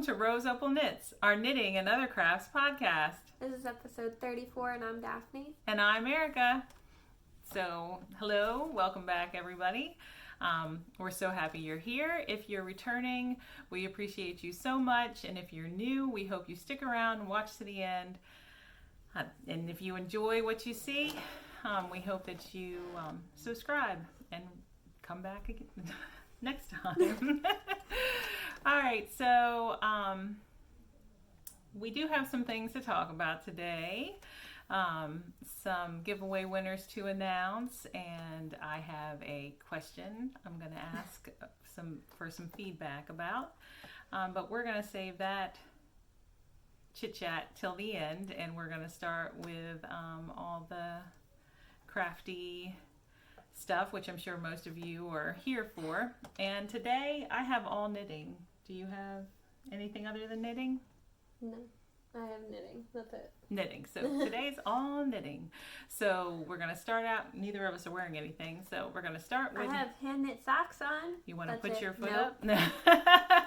to Rose Opal Knits, our knitting and other crafts podcast. This is episode 34, and I'm Daphne. And I'm Erica. So, hello, welcome back, everybody. We're so happy you're here. If you're returning, we appreciate you so much. And if you're new, we hope you stick around and watch to the end. And if you enjoy what you see, we hope that you subscribe and come back again next time. All right, so we do have some things to talk about today. Some giveaway winners to announce, and I have a question I'm going to ask for some feedback about. But we're going to save that chit-chat till the end, and we're going to start with all the crafty stuff, which I'm sure most of you are here for. And today I have all knitting. Do you have anything other than knitting? No, I have knitting. That's it. Knitting. So today's all knitting. So we're going to start out. Neither of us are wearing anything. So we're going to start with... I have hand knit socks on. You want to put your foot nope. up? No.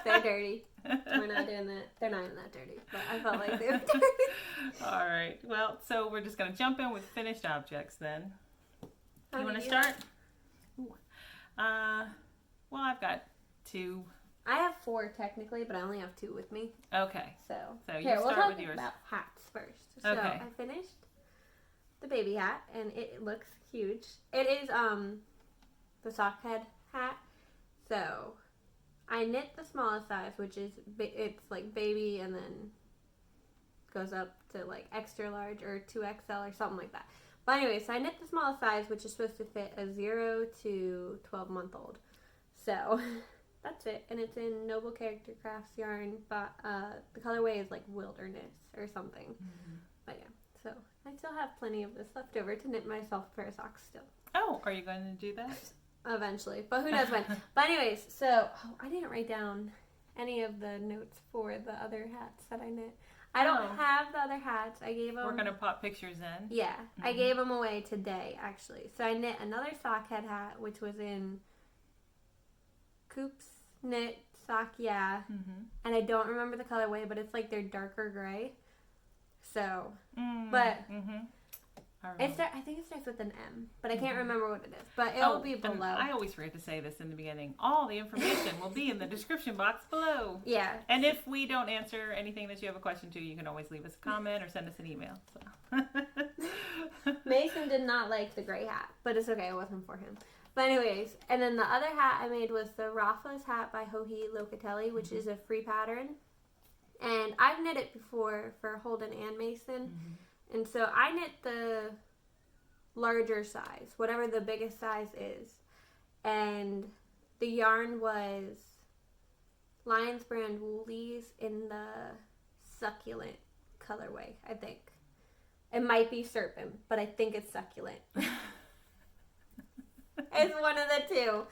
They're dirty. We're not doing that. They're not even that dirty. But I felt like they were dirty. All right. Well, so we're just going to jump in with finished objects then. How You want to do start? Ooh. Well, I've got 2. I have 4 technically, but I only have 2 with me. Okay. So you here, we'll start talk with yours. about hats first. Okay. So I finished the baby hat, and it looks huge. It is the sock head hat. So I knit the smallest size, which is it's like baby, and then goes up to like extra large or 2XL or something like that. But anyway, so I knit the smallest size, which is supposed to fit a 0 to 12-month-old. So that's it, and it's in Noble Character Crafts yarn, but the colorway is like Wilderness or something. Mm-hmm. But yeah, so I still have plenty of this left over to knit myself a pair of socks still. Oh, are you going to do that? Eventually, but who knows when. But anyways, so I didn't write down any of the notes for the other hats that I knit. I don't have the other hats. I gave them... We're going to pop pictures in. Yeah, mm-hmm. I gave them away today, actually. So I knit another sock head hat, which was in Coops Knit Sock, yeah. Mm-hmm. And I don't remember the colorway, but it's like they're darker gray. So, but... Mm-hmm. I think it starts with an M, but I can't remember what it is. But it will be below. I always forget to say this in the beginning. All the information will be in the description box below. Yeah. And if we don't answer anything that you have a question to, you can always leave us a comment or send us an email. So. Mason did not like the gray hat, but it's okay. It wasn't for him. But anyways, and then the other hat I made was the Raffles hat by Joji Locatelli, which is a free pattern. And I've knit it before for Holden and Mason. Mm-hmm. And so I knit the larger size, whatever the biggest size is. And the yarn was Lions Brand Woolies in the succulent colorway, I think. It might be serpent, but I think it's succulent. It's one of the two.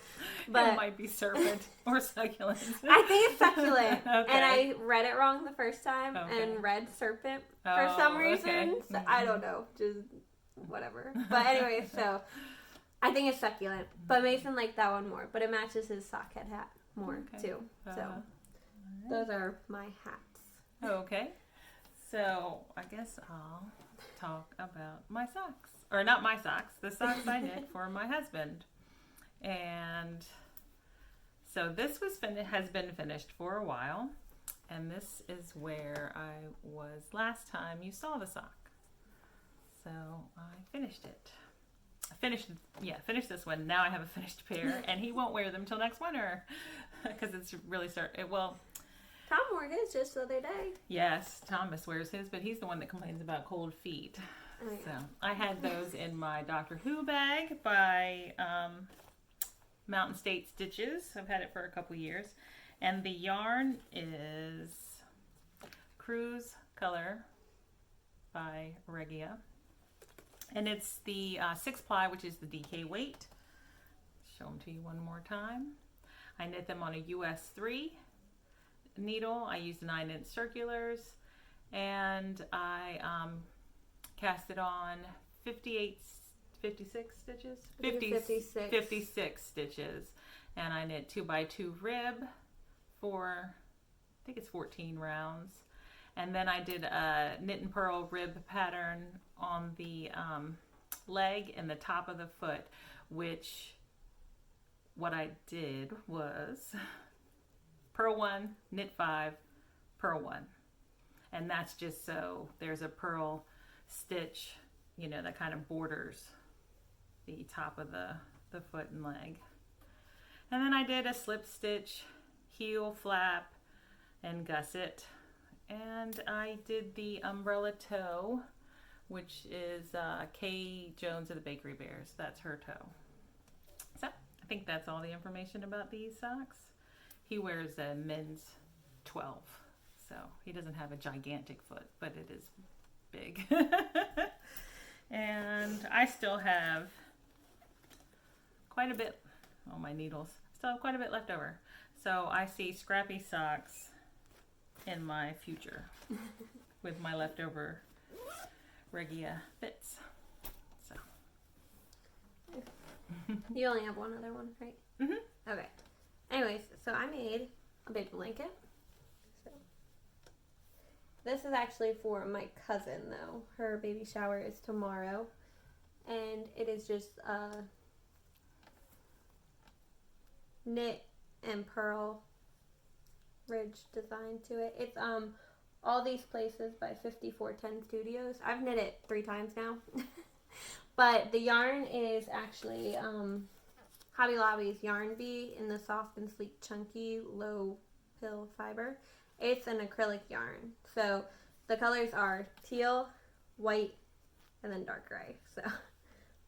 But it might be serpent or succulent. I think it's succulent. Okay. And I read it wrong the first time and read serpent for some reason. Okay. So I don't know. Just whatever. But anyway, so I think it's succulent. But Mason liked that one more. But it matches his sock head hat more too. So those are my hats. Okay. So I guess I'll talk about my socks. Or not my socks, the socks I knit for my husband. And so this has been finished for a while. And this is where I was last time you saw the sock. So I finished it. Finished this one. Now I have a finished pair. And he won't wear them till next winter. Because it's really Tom wore his just the other day. Yes, Thomas wears his, but he's the one that complains about cold feet. Oh, yeah. So I had those in my Doctor Who bag by Mountain State Stitches. I've had it for a couple years. And the yarn is Cruise Color by Regia. And it's the 6-ply, which is the DK weight. Show them to you one more time. I knit them on a US 3 needle. I used 9-inch circulars. And I cast it on 56 stitches? 56 stitches. And I knit 2x2 rib for think it's 14 rounds. And then I did a knit and purl rib pattern on the leg and the top of the foot, which what I did was purl 1, knit 5, purl 1. And that's just so there's a purl stitch, you know, that kind of borders the top of the foot and leg. And then I did a slip stitch, heel, flap, and gusset. And I did the umbrella toe, which is Kay Jones of the Bakery Bears. That's her toe. So I think that's all the information about these socks. He wears a men's 12, so he doesn't have a gigantic foot, but it is big. And I still have quite a bit on my needles. Still have quite a bit left over. So I see scrappy socks in my future with my leftover Regia bits. So you only have one other one, right? Mm-hmm. Okay. Anyways, so I made a baby blanket. So this is actually for my cousin, though. Her baby shower is tomorrow, and it is just a knit and purl ridge design to it. It's All These Places by 5410 Studios. I've knit it 3 times now. But the yarn is actually Hobby Lobby's Yarn Bee in the soft and sleek chunky low pill fiber. It's an acrylic yarn. So the colors are teal, white, and then dark gray. So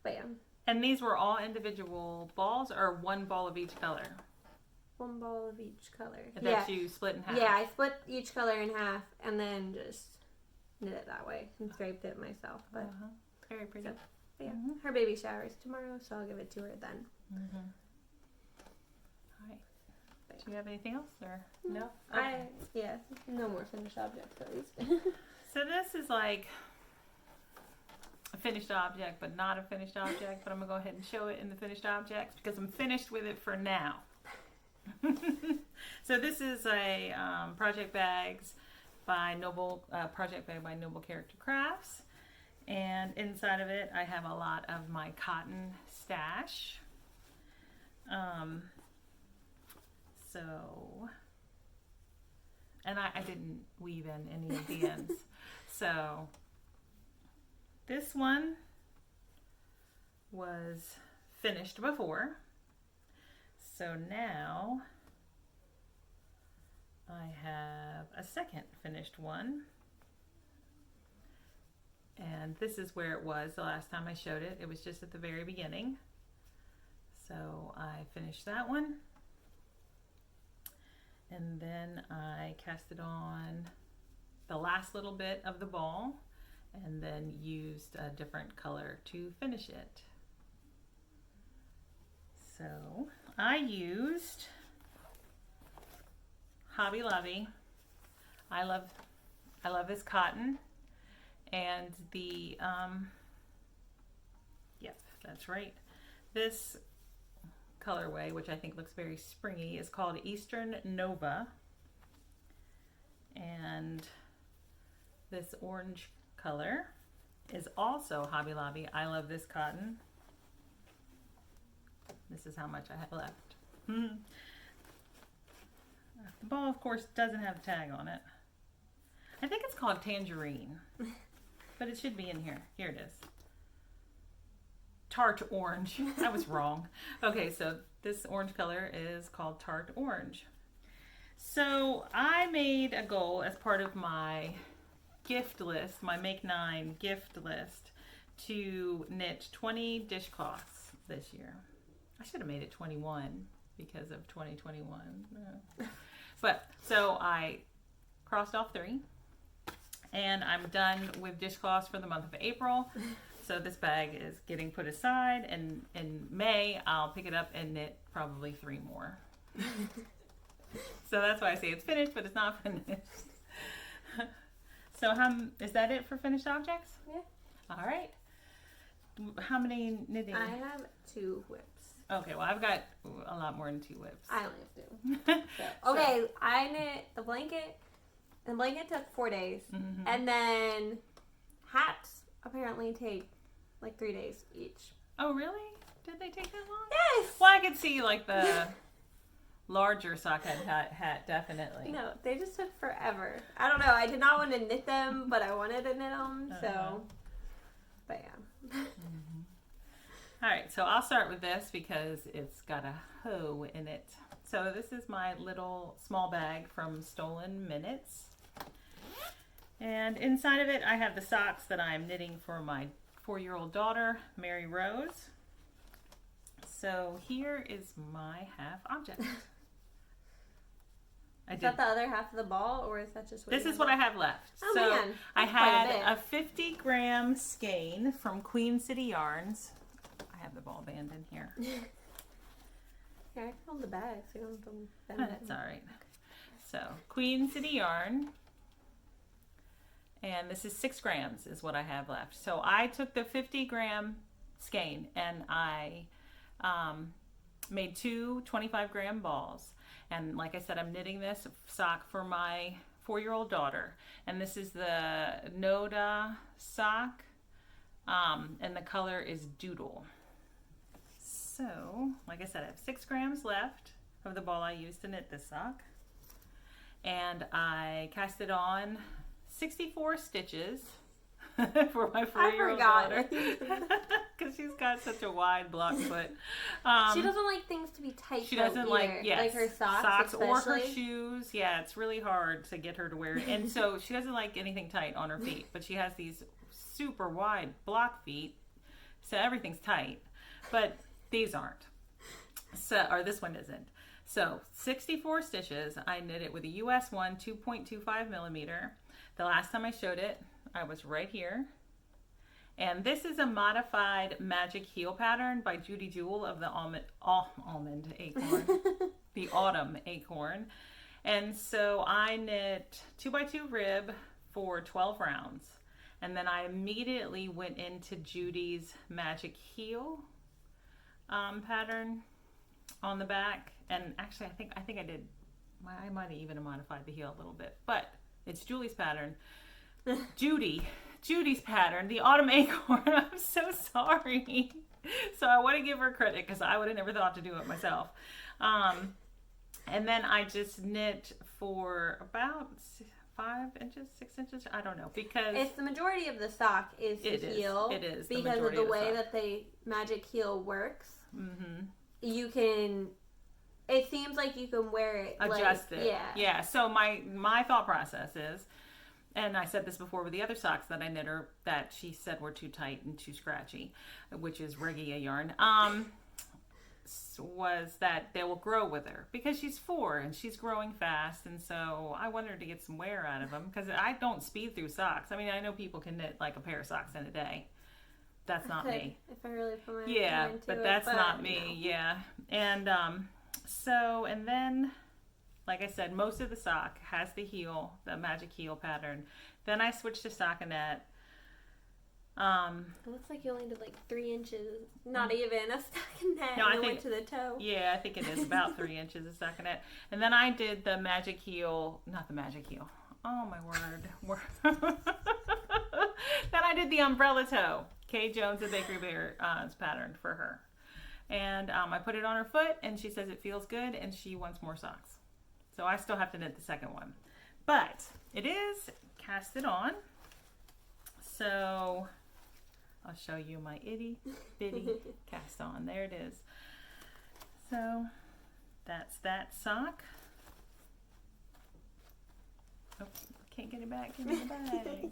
bam. And these were all individual balls or one ball of each color? One ball of each color. That you split in half? Yeah, I split each color in half and then just knit it that way and scraped it myself. But very pretty. So, yeah, her baby shower is tomorrow, so I'll give it to her then. All right. Do you have anything else or no? No more finished objects at least. So this is like a finished object, but not a finished object. But I'm gonna go ahead and show it in the finished objects because I'm finished with it for now. So this is a project bags by Noble project bag by Noble Character Crafts, and inside of it I have a lot of my cotton stash. And I didn't weave in any of the ends. So this one was finished before. So now I have a second finished one. And this is where it was the last time I showed it. It was just at the very beginning. So I finished that one. And then I cast it on the last little bit of the ball and then used a different color to finish it. So I used Hobby Lobby. I love this cotton, and the yep, that's right. This colorway, which I think looks very springy, is called Eastern Nova, and this orange color is also Hobby Lobby. I love this cotton. This is how much I have left. The ball, of course, doesn't have a tag on it. I think it's called Tangerine, but it should be in here. Here it is. Tart Orange. I was wrong. Okay, so this orange color is called Tart Orange. So I made a goal as part of my gift list, my Make 9 gift list, to knit 20 dishcloths this year. I should have made it 21 because of 2021. But so I crossed off 3, and I'm done with dishcloths for the month of April. So this bag is getting put aside, and in May I'll pick it up and knit probably 3 more. So that's why I say it's finished, but it's not finished. So is that it for finished objects? Yeah. All right. How many knitting? I have 2 whips. Okay, well, I've got a lot more than 2 whips. I only have 2. So, okay, I knit the blanket. The blanket took 4 days. Mm-hmm. And then hats apparently take like 3 days each. Oh, really? Did they take that long? Yes! Well, I could see like the larger sockhead hat, definitely. No, they just took forever. I don't know. I did not want to knit them, but I wanted to knit them. So, but yeah. Mm-hmm. All right, so I'll start with this because it's got a hoe in it. So this is my little small bag from Stolen Minutes. And inside of it, I have the socks that I'm knitting for my 4-year-old daughter, Mary Rose. So here is my half object. Is that the other half of the ball, or is that just what this is what I have left? Oh, so man. I That's quite had a a 50-gram skein from Queen City Yarns. I have the ball band in here. Here, I can hold the bag so you don't have to bend it. That's all right. So Queen City Yarn. And this is 6 grams is what I have left. So I took the 50-gram skein and I made 2 25-gram balls. And like I said, I'm knitting this sock for my 4-year-old daughter. And this is the Noda sock. And the color is Doodle. So, like I said, I have 6 grams left of the ball I used to knit this sock. And I cast it on 64 stitches for my 4-year-old daughter. Because she's got such a wide block foot. She doesn't like things to be tight. She doesn't like, yes, like her socks or her shoes. Yeah, it's really hard to get her to wear it. And so she doesn't like anything tight on her feet. But she has these super wide block feet. So everything's tight. But these aren't. So, or this one isn't. So 64 stitches. I knit it with a US 1 2.25 millimeter. The last time I showed it, I was right here. And this is a modified magic heel pattern by Judy Jewell of the almond acorn, the autumn acorn. And so I knit 2x2 rib for 12 rounds. And then I immediately went into Judy's magic heel pattern on the back. And actually, I think I did. I might have even modified the heel a little bit, but it's Julie's pattern. Judy's pattern, the autumn acorn. I'm so sorry. So I want to give her credit because I would have never thought to do it myself. And then I just knit for about 5 inches, 6 inches. I don't know because it's the majority of the sock is the heel. It is because of the way that the magic heel works. Mm-hmm. You can. It seems like you can wear it. Adjust like, it. Yeah. So my thought process is, and I said this before with the other socks that I knit her that she said were too tight and too scratchy, which is Regia yarn, was that they will grow with her because she's 4 and she's growing fast. And so I want her to get some wear out of them because I don't speed through socks. I mean, I know people can knit like a pair of socks in a day. That's not me. If I really put my mind to it, that's not me. No. Yeah. And so, and then, like I said, most of the sock has the heel, the magic heel pattern. Then I switched to stockinette. It looks like you only did like 3 inches, not even a stockinette. No, I think went to the toe. Yeah, I think it is about 3 inches of stockinette. And then I did the magic heel, not the magic heel. Oh my word. Then I did the umbrella toe. Kay Jones, the Bakery Bear's pattern for her. And I put it on her foot, and she says it feels good, and she wants more socks. So I still have to knit the second one. But it is casted on. So I'll show you my itty bitty cast on. There it is. So that's that sock. Oh, can't get it back. Give me the bag.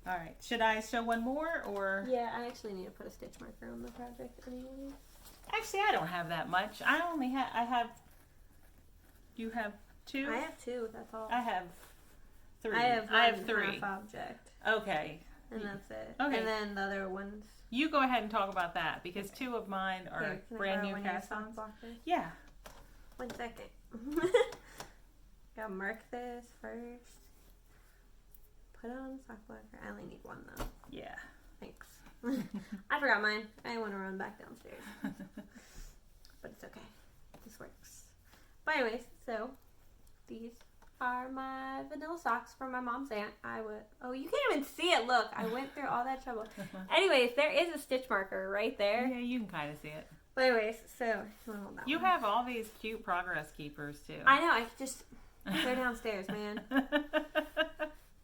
All right. Should I show one more or? Yeah, I actually need to put a stitch marker on the project anyway. Actually, I don't have that much. I have. You have 2? I have 2. That's all. I have 3. I have 3 half object. Okay. And that's it. Okay. And then the other ones. You go ahead and talk about that because 2 of mine are Here, brand new cast-ons. Yeah. 1 second. Gotta mark this first. Put it on the sock blocker. I only need 1 though. Yeah. Thanks. I forgot mine. I want to run back downstairs. But it's okay. This works. But anyways, so these are my vanilla socks from my mom's aunt. Oh, you can't even see it. Look, I went through all that trouble. Anyways, there is a stitch marker right there. Yeah, you can kind of see it. But anyways, so you have all these cute progress keepers too. I know. I just they're downstairs, man.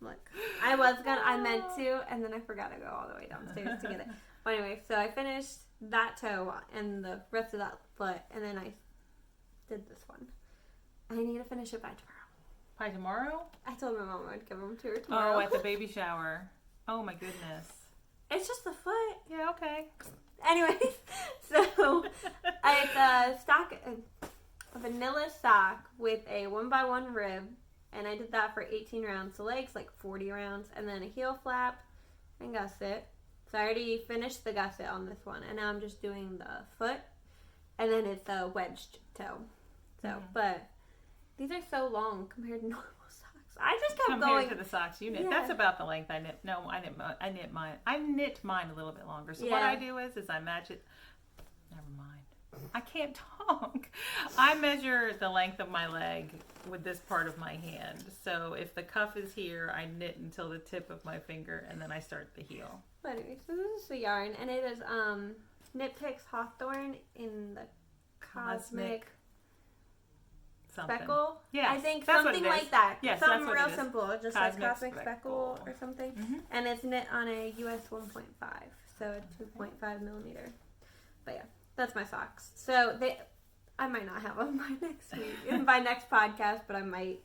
Look, I meant to, and then I forgot to go all the way downstairs to get it. But anyway, so I finished that toe and the rest of that foot, and then I did this one. I need to finish it by tomorrow. By tomorrow? I told my mom I'd give them to her tomorrow. Oh, at the baby shower. Oh my goodness. It's just the foot. Yeah, okay. Anyways, so it's a vanilla sock with a 1x1 rib, and I did that for 18 rounds. The legs like 40 rounds, and then a heel flap and gusset. So I already finished the gusset on this one, and now I'm just doing the foot, and then it's a wedged toe. So, but these are so long compared to normal socks. I just kept going. Compared to the socks you knit. Yeah. That's about the length I knit. No, I knit mine a little bit longer. So what I do is I match it. Never mind. I can't talk. I measure the length of my leg with this part of my hand. So if the cuff is here, I knit until the tip of my finger, and then I start the heel. But anyway, so this is the yarn, and it is Knit Picks Hawthorne in the Cosmic Speckle. Yeah, I think that's something what it is. like that. Yes, something that's what real it is. simple, just Cosmic like Cosmic Speckle. Speckle or something. Mm-hmm. And it's knit on a US 1.5, so a 2.5 millimeter. But yeah, that's my socks. So I might not have them by next week, by next podcast, but I might.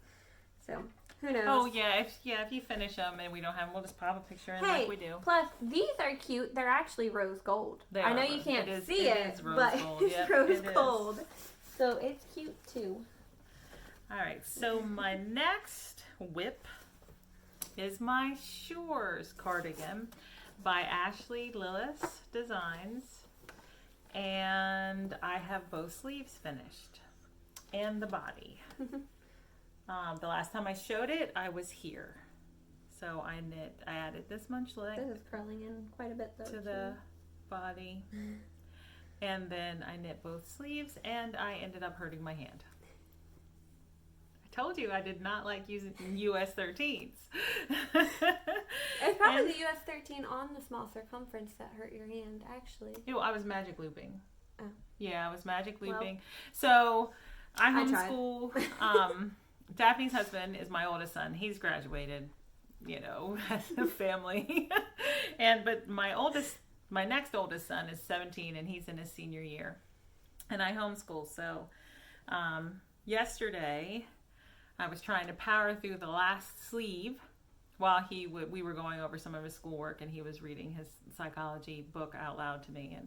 So who knows? Oh yeah, if you finish them and we don't have them, we'll just pop a picture in like we do. Plus these are cute. They're actually rose gold. I know you can't see it, but it's rose gold. So it's cute too. All right, so my next whip is my Shawls cardigan by Ashley Lillis Designs, and I have both sleeves finished and the body. The last time I showed it, I was here, so I added this much leg. This is curling in quite a bit though. To the body, and then I knit both sleeves, and I ended up hurting my hand. Told you I did not like using US 13s. It's probably the US 13 on the small circumference that hurt your hand, actually. I was magic looping. Oh. Yeah, I was magic looping. So I homeschool. Daphne's husband is my oldest son. He's graduated, as a family. But my next oldest son is 17, and he's in his senior year. And I homeschool. So yesterday I was trying to power through the last sleeve while we were going over some of his schoolwork, and he was reading his psychology book out loud to me,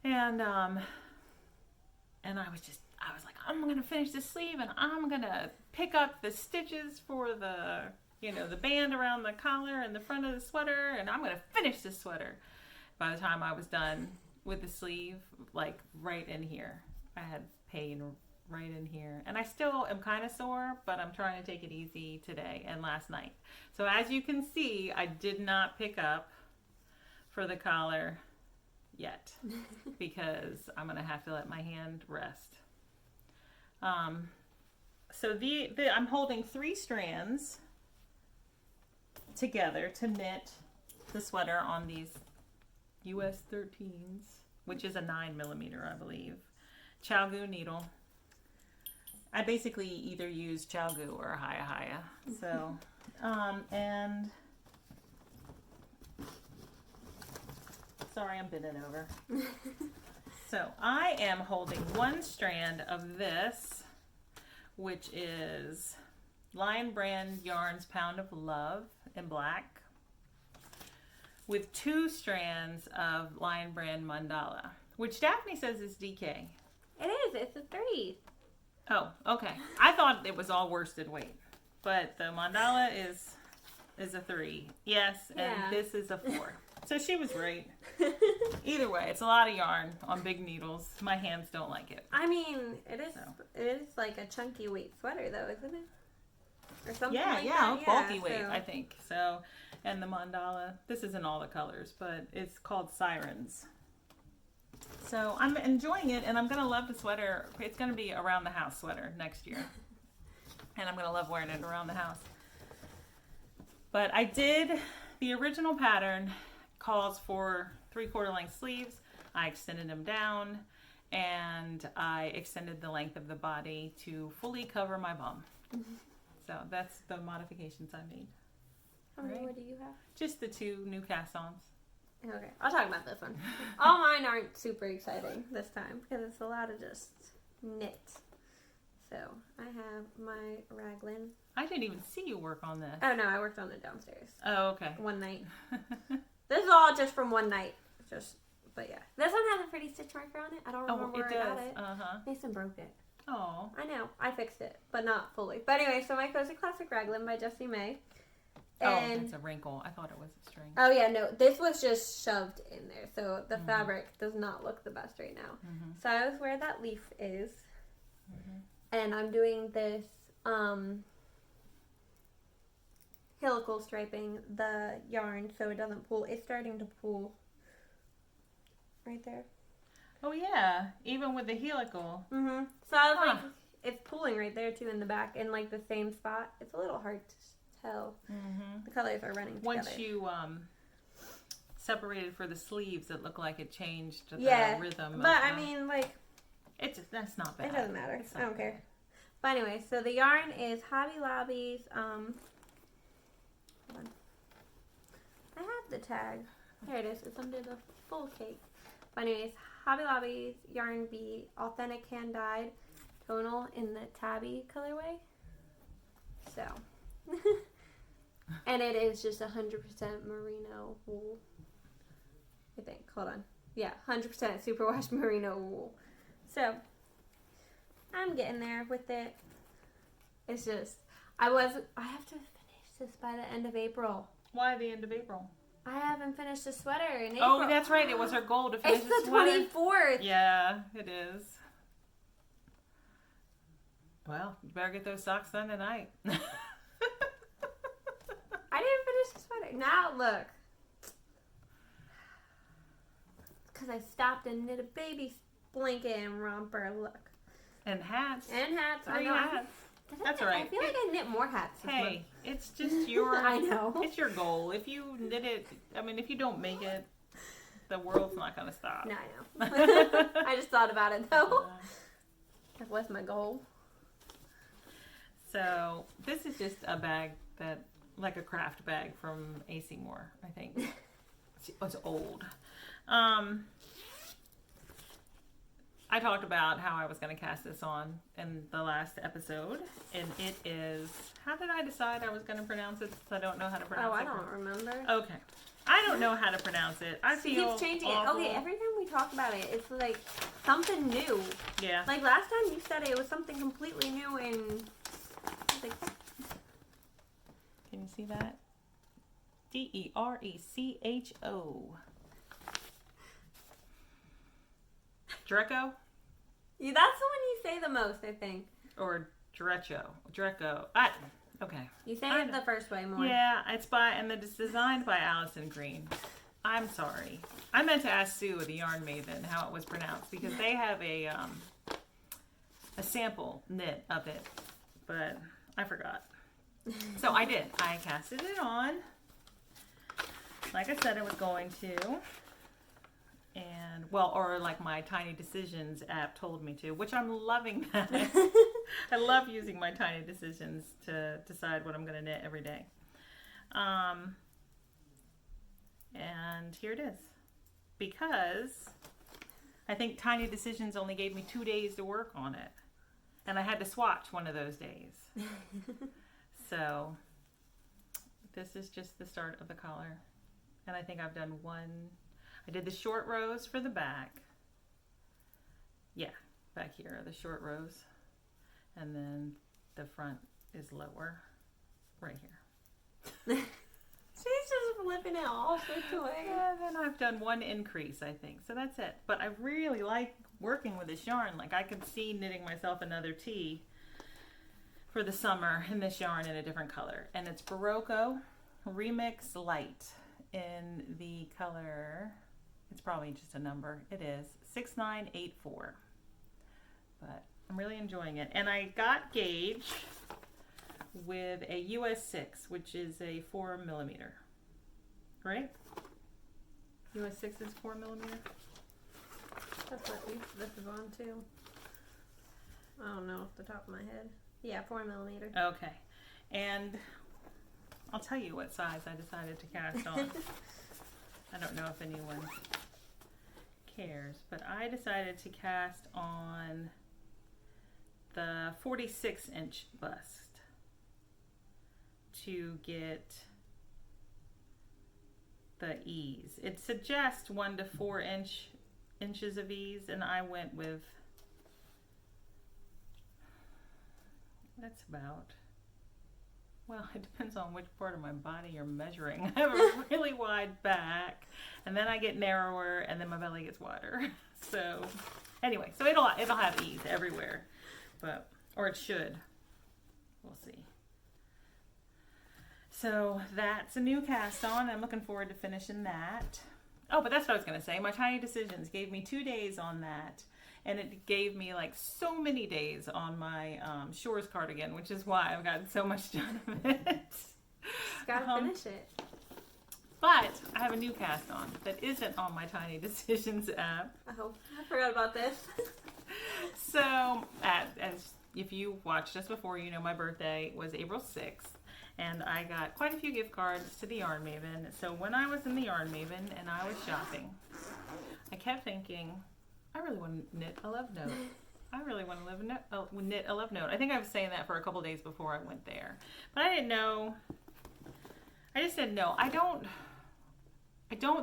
and I was like, I'm gonna finish this sleeve, and I'm gonna pick up the stitches for the the band around the collar and the front of the sweater, and I'm gonna finish this sweater. By the time I was done with the sleeve, like right in here, I had pain right in here, and I still am kind of sore, but I'm trying to take it easy today and last night. So as you can see, I did not pick up for the collar yet because I'm gonna have to let my hand rest. So I'm holding 3 strands together to knit the sweater on these US 13s, which is a 9mm, I believe, Chalgu needle. I basically either use Chalgu or Haya. So, and sorry, I'm bending over. So I am holding 1 strand of this, which is Lion Brand Yarns Pound of Love in black, with 2 strands of Lion Brand Mandala, which Daphne says is DK. It is. It's a 3. Oh, okay. I thought it was all worsted weight, but the mandala is a 3. Yes, and this is a 4. So she was right. Either way, it's a lot of yarn on big needles. My hands don't like it. I mean, it is like a chunky weight sweater though, isn't it? Or something Yeah, like yeah, that. bulky weight, so. I think. So, and the mandala, this isn't all the colors, but it's called Sirens. So I'm enjoying it, and I'm going to love the sweater. It's going to be around the house sweater next year. And I'm going to love wearing it around the house. But I did, the original pattern calls for 3/4 length sleeves. I extended them down, and I extended the length of the body to fully cover my bum. So that's the modifications I made. How many Right. more do you have? Just the 2 new cast-ons. Okay, I'll talk about this one. All mine aren't super exciting this time because it's a lot of just knit. So I have my raglan. I didn't even see you work on this. Oh no, I worked on it downstairs Oh, okay. one night. This is all just from one night. But yeah, this one has a pretty stitch marker on it. I don't remember where I got it. Uh-huh. Mason broke it. Oh. I know. I fixed it, but not fully. But anyway, so my Cozy Classic Raglan by Jessie May. Oh, And that's a wrinkle. I thought it was a string. oh yeah, no, this was just shoved in there, so the fabric does not look the best right now. So I was where that leaf is, and I'm doing this helical striping the yarn so it doesn't pull. It's starting to pull right there. Oh yeah, even with the helical. So I was like, it's pulling right there too in the back in like the same spot. It's a little hard to tell. The colors are running together. Once you separated for the sleeves, it looked like it changed the rhythm. But I mean, like, that's not bad. it doesn't matter. It's I not don't bad. care. But anyway, so the yarn is Hobby Lobby's. Hold on. I have the tag. There it is. It's under the full cake. But anyways, Hobby Lobby's Yarn Bee Authentic Hand Dyed Tonal in the Tabby colorway. So. And it is just 100% merino wool. I think. Hold on. Yeah, 100% superwash merino wool. So, I'm getting there with it. It's just, I have to finish this by the end of April. Why the end of April? I haven't finished the sweater in April. Oh, that's right. It was her goal to finish It's the the sweater. 24th. Yeah, it is. Well, you better get those socks done tonight. I didn't finish the sweater. Now, look. Because I stopped and knit a baby blanket and romper. Look. And hats. And hats. 3 I know. hats. That's all right. I feel like I knit more hats this month. Hey, it's just your. I know. It's your goal. If you knit it, I mean, if you don't make it, the world's not gonna stop. No, I know. I just thought about it though. That was my goal. So this is just a bag that, like a craft bag from AC Moore, I think. It's old. I talked about how I was going to cast this on in the last episode, and it is. How did I decide I was going to pronounce it? Since I don't know how to pronounce it. I don't remember. Okay, I don't know how to pronounce it. I She feel keeps changing awful. it. Okay, every time we talk about it, it's like something new. Yeah. Like last time you said it was something completely new and like, Can you see that? Derecho. Dreco yeah, that's the one you say the most, I think. or Dreco? Okay. You say I it know. the first way more. Yeah, it's designed by Allison Green. I'm sorry. I meant to ask Sue, the Yarn Maven, how it was pronounced because they have a sample knit of it, but I forgot. So I did. I casted it on, like I said I was going to. And or like my Tiny Decisions app told me to, which I'm loving that. I love using my Tiny Decisions to decide what I'm going to knit every day. And here it is. Because I think Tiny Decisions only gave me 2 days to work on it. And I had to swatch one of those days. So this is just the start of the collar. And I think I've done one. I did the short rows for the back. Yeah, back here are the short rows. And then the front is lower right here. She's just flipping it all sorts of ways. And then I've done one increase, I think. So that's it. But I really like working with this yarn. Like I could see knitting myself another tee. for the summer in this yarn in a different color. And it's Barocco Remix Light in the color, it's probably just a number, it is 6984. But I'm really enjoying it. And I got gauge with a US 6, which is a 4mm. Right? US 6 is 4mm? That's what this is on too. I don't know off the top of my head. Yeah, 4mm. Okay. And I'll tell you what size I decided to cast on. I don't know if anyone cares, but I decided to cast on the 46-inch bust to get the ease. It suggests 1 to 4 inches of ease, and I went with, that's about, well, it depends on which part of my body you're measuring. I have a really wide back, and then I get narrower, and then my belly gets wider. So anyway, so it'll have ease everywhere, but, or it should. We'll see. So that's a new cast on. I'm looking forward to finishing that. Oh, but that's what I was going to say. My Tiny Decisions gave me 2 days on that. And it gave me like so many days on my Shawls cardigan, which is why I've gotten so much done of it. Just gotta finish it. But I have a new cast on that isn't on my Tiny Decisions app. Oh, I forgot about this. So, as if you watched us before, you know my birthday was April 6th. And I got quite a few gift cards to the Yarn Maven. So when I was in the Yarn Maven and I was shopping, I kept thinking, I really want to knit a love note. I really want to knit a love note. I think I was saying that for a couple days before I went there. But I didn't know. I just didn't know. I don't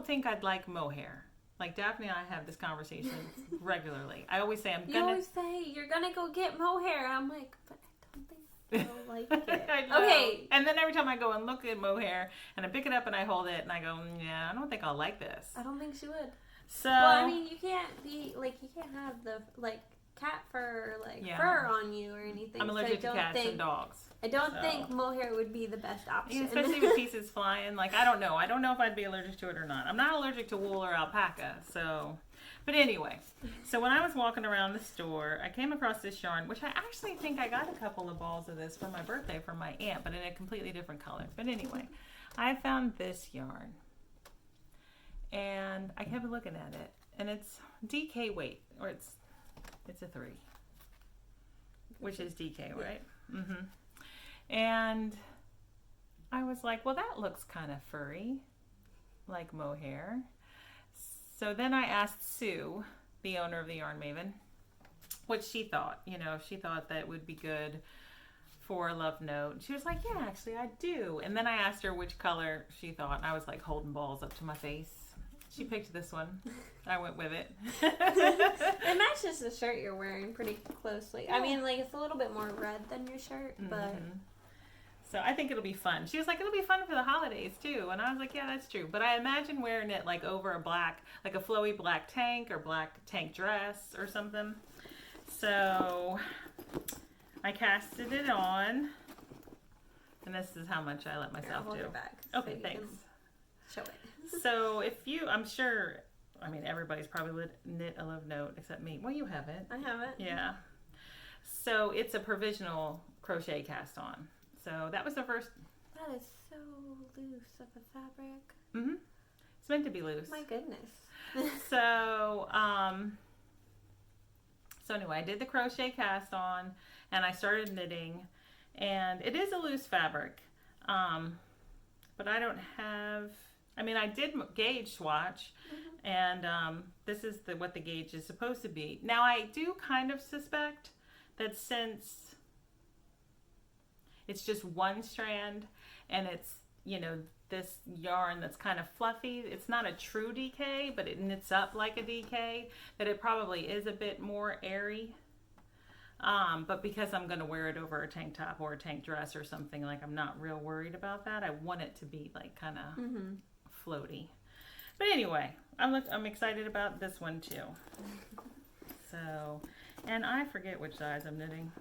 think I'd like mohair. Like Daphne and I have this conversation regularly. I always say You always say you're gonna go get mohair. I'm like, but I don't think I like it. I know. Okay. And then every time I go and look at mohair and I pick it up and I hold it and I go, yeah, I don't think I'll like this. I don't think she would. So well, I mean, you can't have the cat fur fur on you or anything. I'm allergic to cats and dogs. I don't think mohair would be the best option. Yeah, especially with pieces flying. Like, I don't know. I don't know if I'd be allergic to it or not. I'm not allergic to wool or alpaca, so. But anyway, so when I was walking around the store, I came across this yarn, which I actually think I got a couple of balls of this for my birthday from my aunt, but in a completely different color. But anyway, I found this yarn, and I kept looking at it, and it's DK weight, or it's a 3, which is DK, right? Mm-hmm. And I was like, well, that looks kind of furry, like mohair. So then I asked Sue, the owner of the Yarn Maven, what she thought. You know, if she thought that would be good for a love note. She was like, yeah, actually I do. And then I asked her which color she thought, and I was like holding balls up to my face. She picked this one. I went with it. It matches the shirt you're wearing pretty closely. Yeah. I mean, like, it's a little bit more red than your shirt, but... So I think it'll be fun. She was like, it'll be fun for the holidays too. And I was like, yeah, that's true. But I imagine wearing it like over a black, like a flowy black tank or black tank dress or something. So I casted it on. And this is how much I let myself do. It back okay, so thanks. Show it. So if you, I'm sure, I mean, everybody's probably knit a love note except me. Well, you haven't. I haven't. Yeah. So it's a provisional crochet cast on. So that was the first. That is so loose of a fabric. Mm-hmm. It's meant to be loose. My goodness. So, so anyway, I did the crochet cast on, and I started knitting, and it is a loose fabric, but I don't have. I mean, I did gauge swatch, and this is what the gauge is supposed to be. Now, I do kind of suspect that since it's just one strand and it's, you know, this yarn that's kind of fluffy, it's not a true DK, but it knits up like a DK, that it probably is a bit more airy. But because I'm going to wear it over a tank top or a tank dress or something, like, I'm not real worried about that. I want it to be like kind of floaty. But anyway, I'm excited about this one too. So, and I forget which size I'm knitting.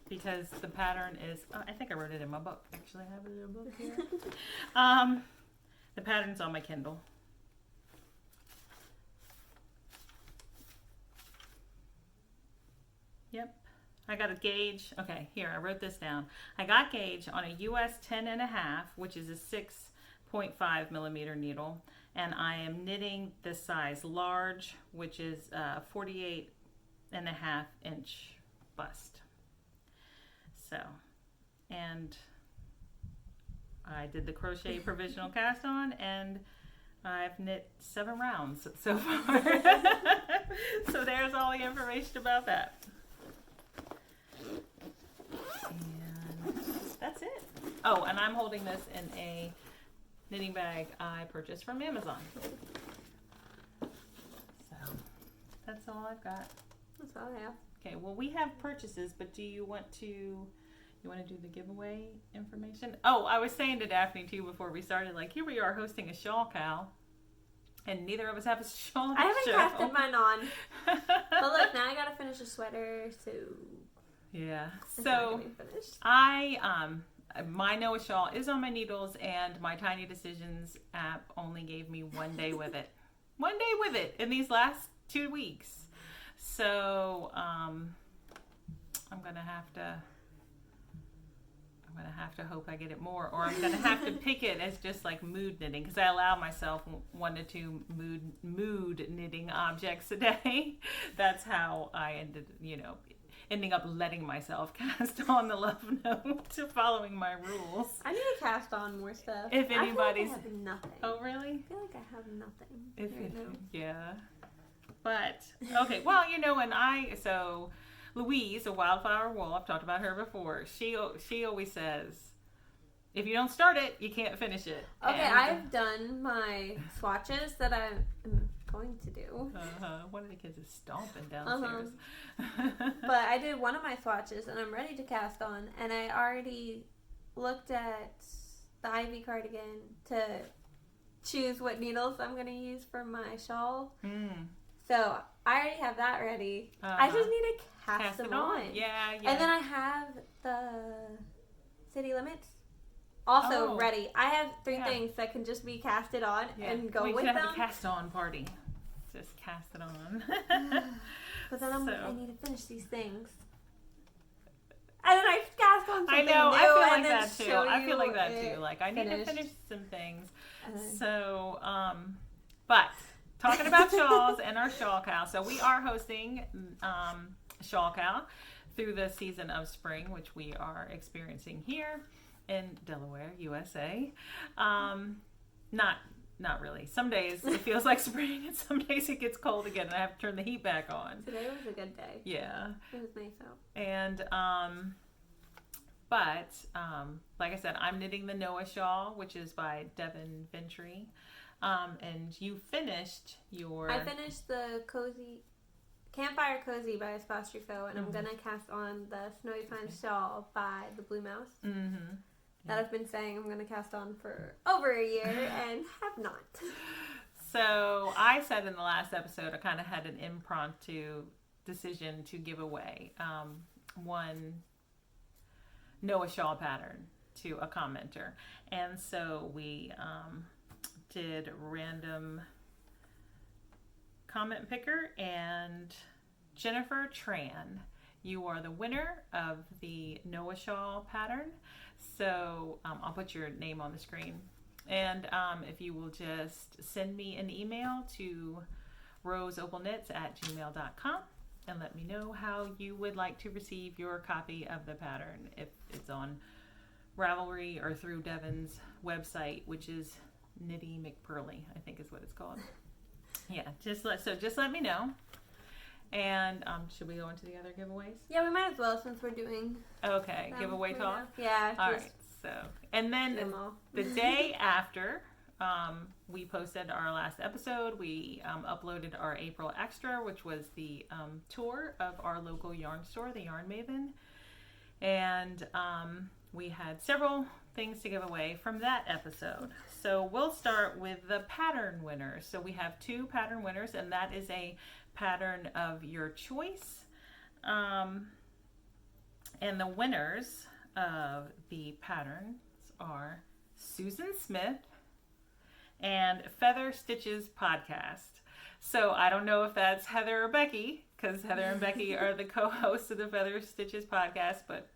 because the pattern is, I think I wrote it in my book. Actually, I have it in a book here. The pattern's on my Kindle. Yep. I got a gauge. Okay, here, I wrote this down. I got gauge on a US 10.5, which is a 6.5 millimeter needle. And I am knitting this size large, which is 48.5 inch bust. So, and I did the crochet provisional cast on, and I've knit 7 rounds so far. So there's all the information about that. And that's it. Oh, and I'm holding this in a knitting bag I purchased from Amazon. So that's all I've got. That's all I have. Okay, well, we have purchases, but do you want to do the giveaway information? Oh, I was saying to Daphne too before we started, like, here we are hosting a Shawl KCAL, and neither of us have a shawl. I haven't casted mine on. But look, now I gotta finish a sweater, so yeah. it's So not getting finished. my Noah shawl is on my needles, and my Tiny Decisions app only gave me 1 day with it. 1 day with it in these last 2 weeks. So I'm gonna have to hope I get it more, or I'm gonna have to pick it as just like mood knitting, because I allow myself 1 to 2 mood knitting objects a day. That's how I ending up letting myself cast on the love note, following my rules. I need to cast on more stuff. If anybody's, I feel like I have nothing. Oh really? I feel like I have nothing right now. Yeah. But okay, well, so Louise, a Wildflower Wool, I've talked about her before. She always says, if you don't start it, you can't finish it. Okay, And, I've done my swatches that I'm going to do. One of the kids is stomping downstairs. But I did one of my swatches, and I'm ready to cast on. And I already looked at the Ivy cardigan to choose what needles I'm going to use for my shawl. So I already have that ready. I just need to cast them on. Yeah. And then I have the City Limits also ready. I have 3 things that can just be casted on and go with them. We have a cast on party. Just cast it on. But then I need to finish these things. And then I cast on something I know. new I feel and like then that too. show I feel you like that it too. Like I need to finished. finish some things. So, but talking about shawls and our Shawl KCAL. So we are hosting Shawl KCAL through the season of spring, which we are experiencing here in Delaware, USA. Not really. Some days it feels like spring, and some days it gets cold again, and I have to turn the heat back on. Today was a good day. Yeah. It was nice out. And but like I said, I'm knitting the Noah shawl, which is by Devin Ventry. And you finished your... I finished the Campfire Cozy by Espace Truffaut, and I'm going to cast on the Snowy Pines Shawl by the Blue Mouse. That I've been saying I'm going to cast on for over a year and have not. So I said in the last episode, I kind of had an impromptu decision to give away one Noah shawl pattern to a commenter. And so we did random comment picker, and Jennifer Tran, you are the winner of the Noah shawl pattern. So I'll put your name on the screen. And if you will just send me an email to roseopalknits@gmail.com and let me know how you would like to receive your copy of the pattern, if it's on Ravelry or through Devin's website, which is Knitty McPurley, I think is what it's called. Yeah, just let me know. And should we go into the other giveaways? Yeah, we might as well, since we're doing giveaway talk. Yeah. All right. So, and then the day after we posted our last episode, we uploaded our April extra, which was the tour of our local yarn store, the Yarn Maven, and we had several things to give away from that episode. So we'll start with the pattern winners. So we have 2 pattern winners, and that is a pattern of your choice. And the winners of the patterns are Susan Smith and Feather Stitches Podcast. So I don't know if that's Heather or Becky, because Heather and Becky are the co-hosts of the Feather Stitches Podcast, but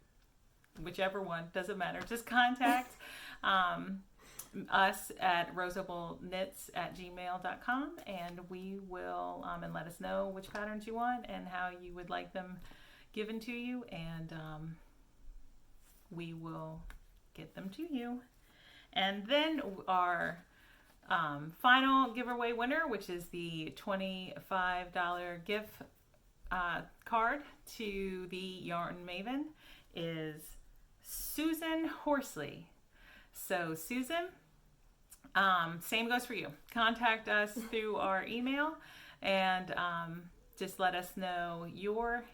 whichever one, doesn't matter. Just contact us at roseopalknits@gmail.com, and we will, and let us know which patterns you want and how you would like them given to you, and we will get them to you. And then our final giveaway winner, which is the $25 gift card to the Yarn Maven, is Susan Horsley. So Susan, same goes for you. Contact us through our email, and just let us know your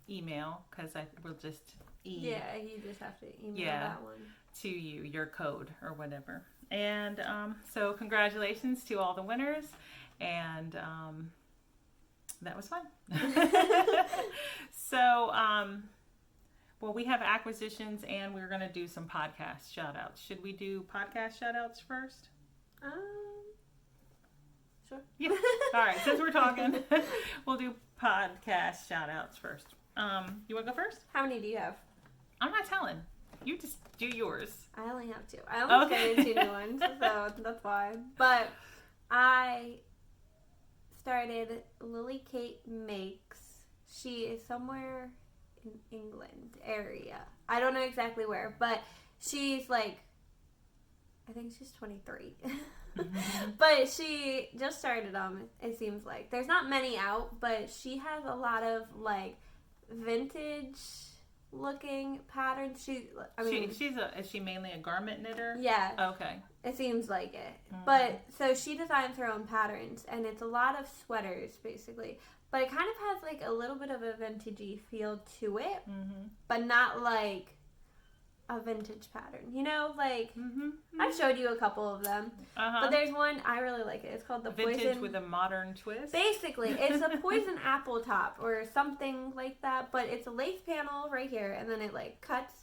email, because I will just you just have to email that one to you, your code or whatever. And so congratulations to all the winners, and that was fun. So well, we have acquisitions, and we're going to do some podcast shout outs. Should we do podcast shout outs first? Sure. Yeah. All right, since we're talking, we'll do podcast shout outs first. You want to go first? How many do you have? I'm not telling. You just do yours. I only have 2. I only started 2 new ones, so that's why. But I started Lily Kate Makes. She is somewhere in England area. I don't know exactly where, but she's like, I think she's 23. But she just started them, it seems like. There's not many out, but she has a lot of like vintage looking patterns. Is she mainly a garment knitter? Yeah. Okay. It seems like it. But so she designs her own patterns, and it's a lot of sweaters basically. But it kind of has like a little bit of a vintagey feel to it, but not like a vintage pattern. You know, like I've showed you a couple of them, but there's one I really like it. It's called the vintage Poison with a modern twist. Basically, it's a poison apple top or something like that, but it's a lace panel right here, and then it like cuts,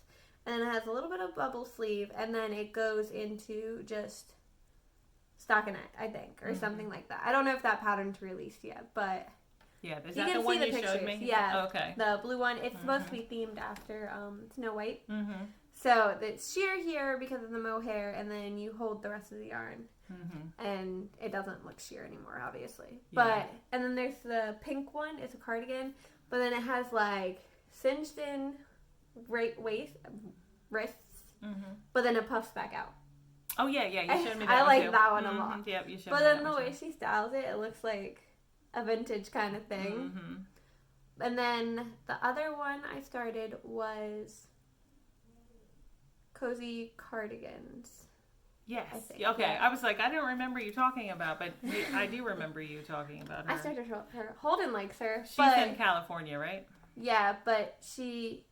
and then it has a little bit of bubble sleeve, and then it goes into just stockinette, I think, or something like that. I don't know if that pattern's released yet, but yeah, is that the one you showed me? Yeah, okay. The blue one. It's supposed to be themed after Snow White. So it's sheer here because of the mohair, and then you hold the rest of the yarn, and it doesn't look sheer anymore, obviously. But and then there's the pink one. It's a cardigan, but then it has like singed in wrists, but then it puffs back out. Oh yeah, you showed me that. I one like too. that one a lot. Yep, you showed but me then that the one way too. she styles it, it looks like a vintage kind of thing. And then the other one I started was Cozy Cardigans. Yes. I think, okay. I was like, I don't remember you talking about, but I do remember you talking about her. I started her. Holden likes her. She's in California, right? Yeah, but she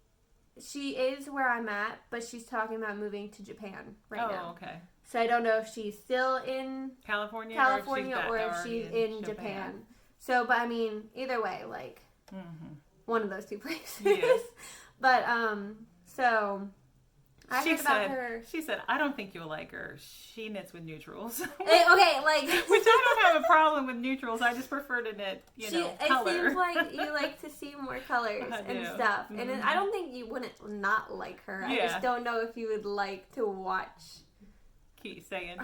is where I'm at, but she's talking about moving to Japan now. Oh, okay. So I don't know if she's still in California or if she's in Japan. So, but I mean, either way, like one of those two places. Yes. But so I heard about her. She said, "I don't think you'll like her. She knits with neutrals." Okay, like which I don't have a problem with neutrals. I just prefer to knit, color. It seems like you like to see more colors and stuff, and I don't think you wouldn't not like her. I just don't know if you would like to watch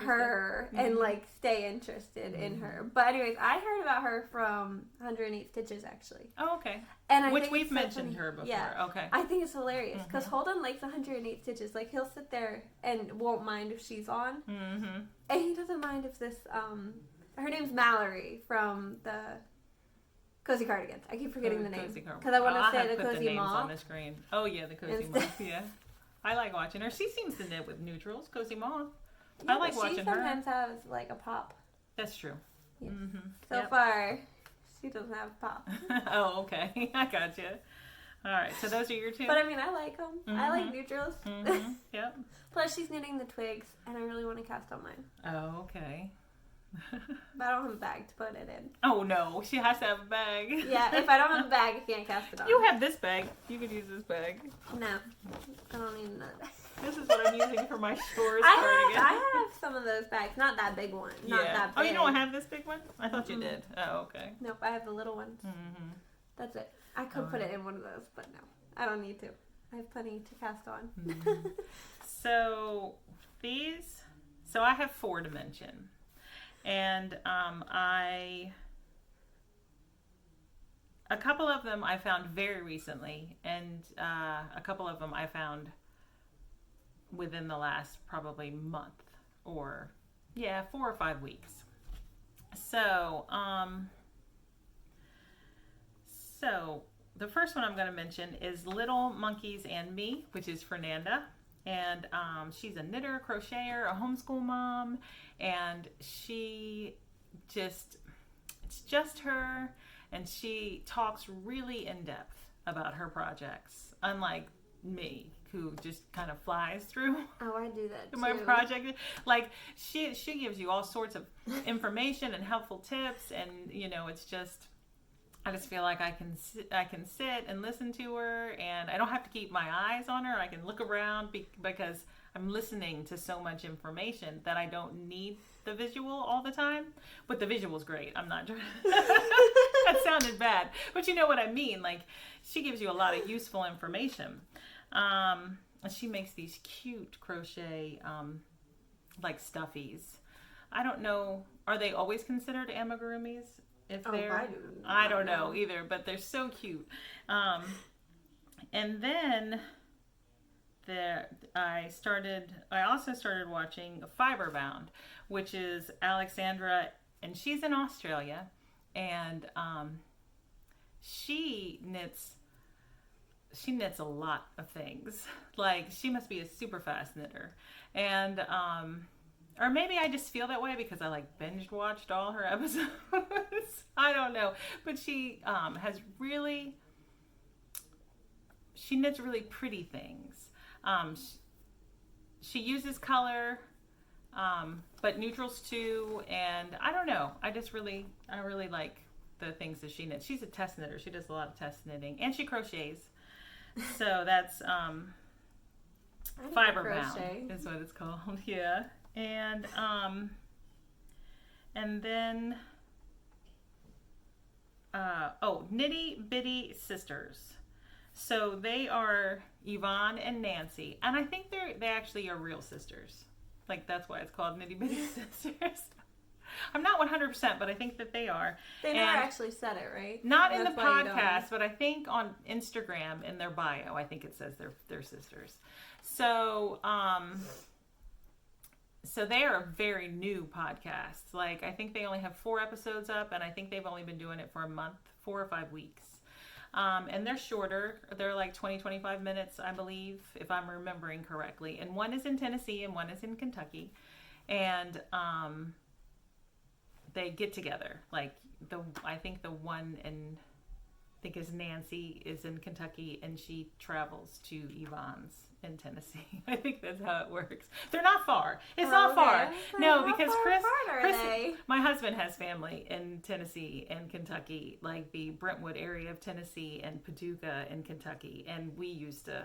her and like stay interested in her. But anyways, I heard about her from 108 Stitches actually. Oh, okay. And which we've mentioned her before. Yeah. Okay. I think it's hilarious because Holden likes 108 Stitches. Like he'll sit there and won't mind if she's on, and he doesn't mind if this. Her name's Mallory from the Cozy Cardigans. I keep forgetting the name because I want to say the Cozy Moth on the screen. Oh yeah, the Cozy Moth. Yeah, I like watching her. She seems to knit with neutrals. Cozy Moth. Yeah, I like watching her. She sometimes has like a pop. That's true. Yeah. So far, she doesn't have a pop. Oh, okay. I got you. All right. So those are your two. But I mean, I like them. I like neutrals. Yep. Plus, she's knitting the twigs, and I really want to cast on mine. Oh, okay. But I don't have a bag to put it in. Oh no, she has to have a bag. Yeah, if I don't have a bag, I can't cast it on. You have this bag. You could use this bag. No, I don't need another bag. This is what I'm using for my Shawls cardigan. I have some of those bags. Not that big one. Not that big. Oh, you don't have this big one? I thought you did. Oh, okay. Nope, I have the little ones. Mm-hmm. That's it. I could put it in one of those, but no. I don't need to. I have plenty to cast on. Mm-hmm. So I have 4 to mention. And a couple of them I found very recently, and a couple of them I found within the last probably month or 4 or 5 weeks. So the first one I'm going to mention is Little Monkeys and Me, which is Fernanda. And she's a knitter, crocheter, a homeschool mom, and it's just her, and she talks really in depth about her projects, unlike me, who just kind of flies through. Oh, I do that too. My project. Like, she gives you all sorts of information and helpful tips, and it's just, I just feel like I can sit and listen to her, and I don't have to keep my eyes on her. I can look around because I'm listening to so much information that I don't need the visual all the time. But the visual's great. I'm not trying. That sounded bad, but you know what I mean. Like, she gives you a lot of useful information. And she makes these cute crochet like stuffies. I don't know. Are they always considered amigurumis? I don't know either, but they're so cute. And then I also started watching Fiberbound, which is Alexandra, and she's in Australia, and she knits a lot of things. Like, she must be a super fast knitter, and or maybe I just feel that way because I binge watched all her episodes. I don't know. But she she knits really pretty things. She uses color, but neutrals too. And I don't know. I really like the things that she knits. She's a test knitter. She does a lot of test knitting, and she crochets. So that's Fiberbound is what it's called. Yeah. And then Nitty Bitty Sisters. So they are Yvonne and Nancy, and I think they actually are real sisters. Like, that's why it's called Nitty Bitty Sisters. I'm not 100%, but I think that they are. They never actually said it, right? Not in the podcast, but I think on Instagram in their bio, I think it says they're sisters. So they are a very new podcast. Like, I think they only have 4 episodes up, and I think they've only been doing it for a month, 4 or 5 weeks. And they're shorter. They're like 20, 25 minutes, I believe, if I'm remembering correctly. And one is in Tennessee and one is in Kentucky. And they get together. Like, I think the one is Nancy is in Kentucky, and she travels to Yvonne's in Tennessee. I think that's how it works. They're not far. It's not far. No, because Chris, my husband has family in Tennessee and Kentucky, like the Brentwood area of Tennessee and Paducah in Kentucky, and we used to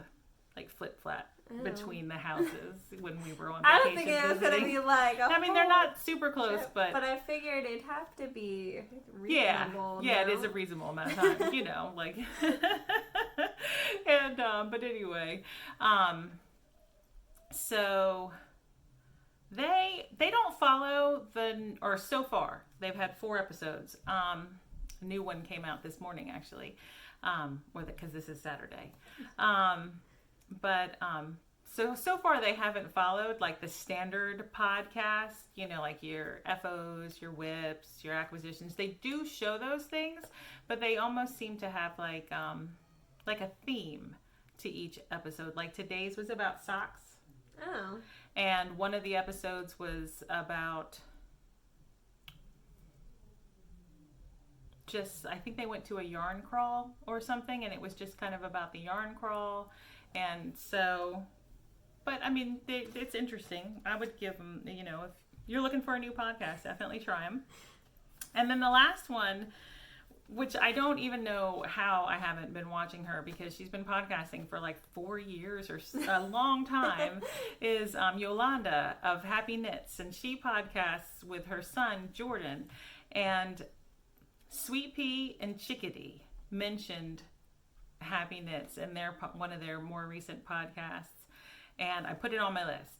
flip-flap between the houses when we were on vacation. I don't think it was going to be they're not super close, trip, but I figured it'd have to be reasonable. Yeah, it is a reasonable amount of time, and but anyway, so they don't follow or so far they've had 4 episodes. A new one came out this morning, actually, because this is Saturday. But so far they haven't followed the standard podcast, like your FOs, your whips, your acquisitions. They do show those things, but they almost seem to have like a theme to each episode. Like, today's was about socks. Oh. And one of the episodes was about I think they went to a yarn crawl or something, and it was just kind of about the yarn crawl. And so, but I mean, it's interesting. I would give them, you're looking for a new podcast, definitely try them. And then the last one, which I don't even know how I haven't been watching her because she's been podcasting for like 4 years or a long time, is Yolanda of Happy Knits. And she podcasts with her son, Jordan. And Sweet Pea and Chickadee mentioned Happy Knits in one of their more recent podcasts. And I put it on my list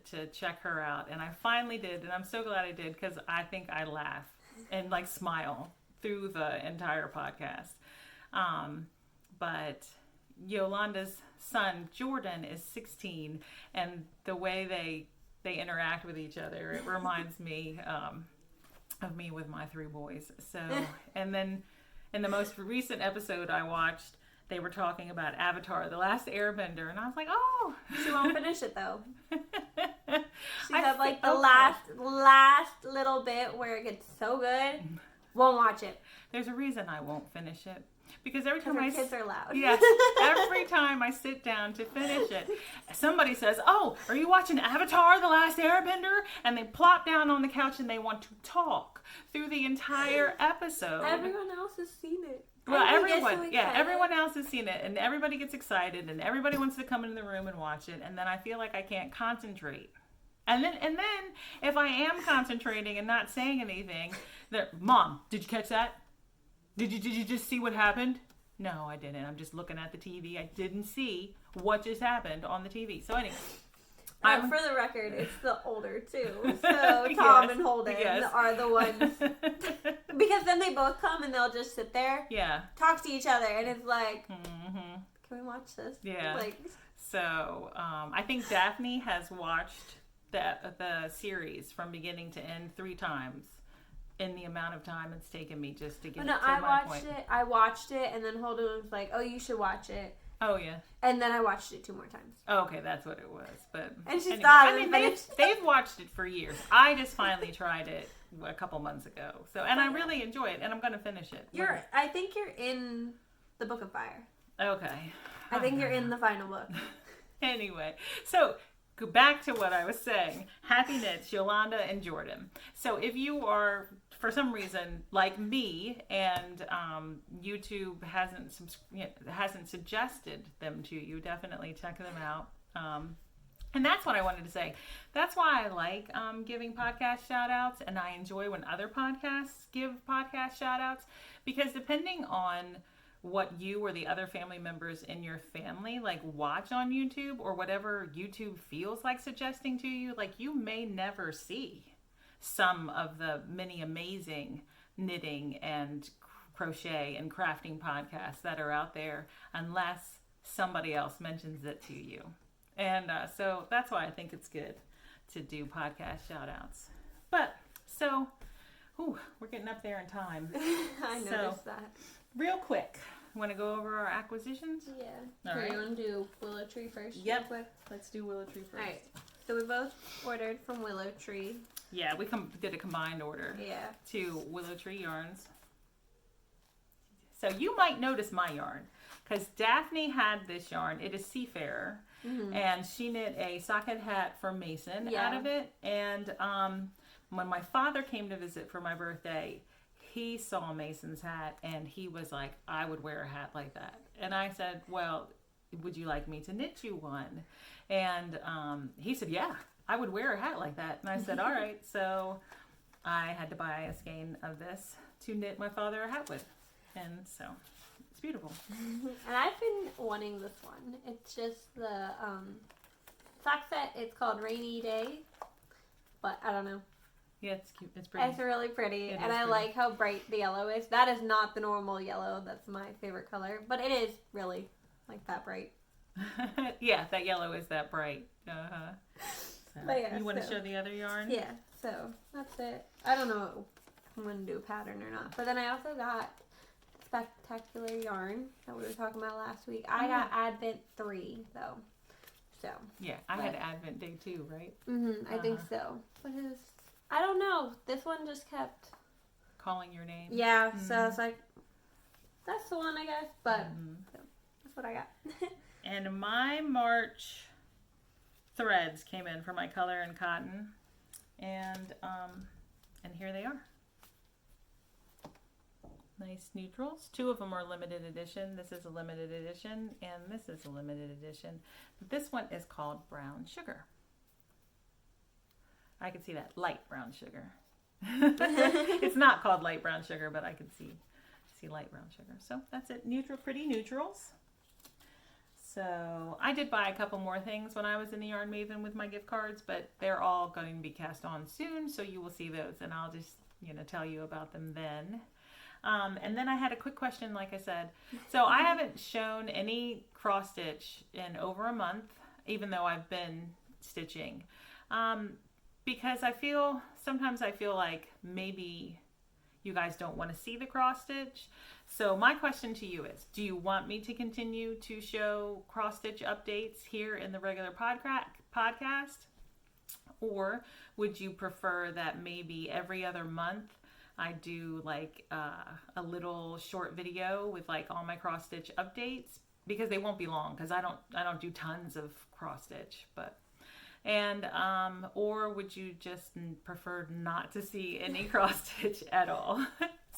to check her out. And I finally did. And I'm so glad I did because I think I laugh and like smile through the entire podcast. But Yolanda's son Jordan is 16, and the way they interact with each other, it reminds me of me with my 3 boys. So, and then in the most recent episode I watched, they were talking about Avatar: The Last Airbender, and I was like, oh, she won't finish it though. She said like the last little bit where it gets so good. Won't watch it. There's a reason I won't finish it. Because every time kids are loud. Yes, every time I sit down to finish it, somebody says, "Oh, are you watching Avatar: The Last Airbender?" And they plop down on the couch and they want to talk through the entire episode. Everyone else has seen it. Well, everyone else has seen it, and everybody gets excited, and everybody wants to come into the room and watch it, and then I feel like I can't concentrate. And then if I am concentrating and not saying anything, Mom, did you catch that? Did you just see what happened? No, I didn't. I'm just looking at the TV. I didn't see what just happened on the TV. So anyway. For the record, it's the older two. So Tom and Holden are the ones. Because then they both come and they'll just sit there. Yeah. Talk to each other. And it's like, can we watch this? Yeah. So I think Daphne has watched the series from beginning to end 3 times in the amount of time it's taken me just to get to my point. I watched it, and then Holden was like, "Oh, you should watch it." Oh yeah. And then I watched it 2 more times. Oh, okay, that's what it was. But and she thought, I mean, they've watched it for years. I just finally tried it a couple months ago. So, and I really enjoy it, and I'm going to finish it. I think you're in the Book of Fire. Okay. I think you're in the final book. Anyway, so go back to what I was saying. Happy Knits, Yolanda and Jordan. So if you are, for some reason, like me, and YouTube hasn't suggested them to you, definitely check them out. And that's what I wanted to say. That's why I like giving podcast shout outs, and I enjoy when other podcasts give podcast shout outs, because depending on what you or the other family members in your family like watch on YouTube, or whatever YouTube feels like suggesting to you, like you may never see some of the many amazing knitting and crochet and crafting podcasts that are out there unless somebody else mentions it to you. And so that's why I think it's good to do podcast shout outs. But so, we're getting up there in time. I noticed that. Real quick, want to go over our acquisitions? Yeah. All right. You want to do Willow Tree first? Yep. Let's do Willow Tree first. All right. So we both ordered from Willow Tree. Yeah, we did a combined order. Yeah. To Willow Tree yarns. So you might notice my yarn, because Daphne had this yarn. It is Seafarer, and she knit a socket hat for Mason out of it. And when my father came to visit for my birthday, he saw Mason's hat, and he was like, "I would wear a hat like that." And I said, "Well, would you like me to knit you one?" And he said, "Yeah, I would wear a hat like that." And I said, "All right." So I had to buy a skein of this to knit my father a hat with. And so it's beautiful. And I've been wanting this one. It's just the sock set. It's called Rainy Day. But I don't know. Yeah, it's cute. It's pretty. It's really pretty. It and I like how bright the yellow is. That is not the normal yellow. That's my favorite color. But it is really like that bright. Yeah, that yellow is that bright. Uh-huh. So, but yeah, you want to show the other yarn? Yeah, so that's it. I don't know if I'm going to do a pattern or not. But then I also got Spectacular Yarn that we were talking about last week. I got Advent 3, though. So. Yeah, I had Advent Day 2, right? I think so. What is... I don't know. This one just kept... calling your name? Yeah, so I was like, that's the one, I guess. But so, that's what I got. And my March threads came in for my color and cotton. and here they are. Nice neutrals. 2 of them are limited edition. This is a limited edition, and this is a limited edition. But this one is called Brown Sugar. I can see that, light brown sugar. It's not called light brown sugar, but I can see light brown sugar. So that's it. Pretty neutrals. So I did buy a couple more things when I was in the Yarn Maven with my gift cards, but they're all going to be cast on soon, so you will see those, and I'll just tell you about them then. And then I had a quick question, like I said. So I haven't shown any cross stitch in over a month, even though I've been stitching, because sometimes I feel like maybe you guys don't want to see the cross stitch. So my question to you is, do you want me to continue to show cross stitch updates here in the regular podcast? Or would you prefer that maybe every other month I do like a little short video with like all my cross stitch updates? Because they won't be long, because I don't do tons of cross stitch, or would you just prefer not to see any cross stitch at all?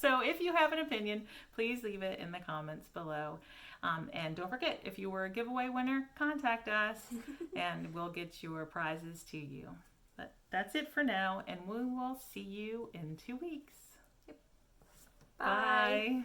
So if you have an opinion, please leave it in the comments below. And don't forget, if you were a giveaway winner, contact us and we'll get your prizes to you. But that's it for now, and we will see you in 2 weeks. Bye. Bye.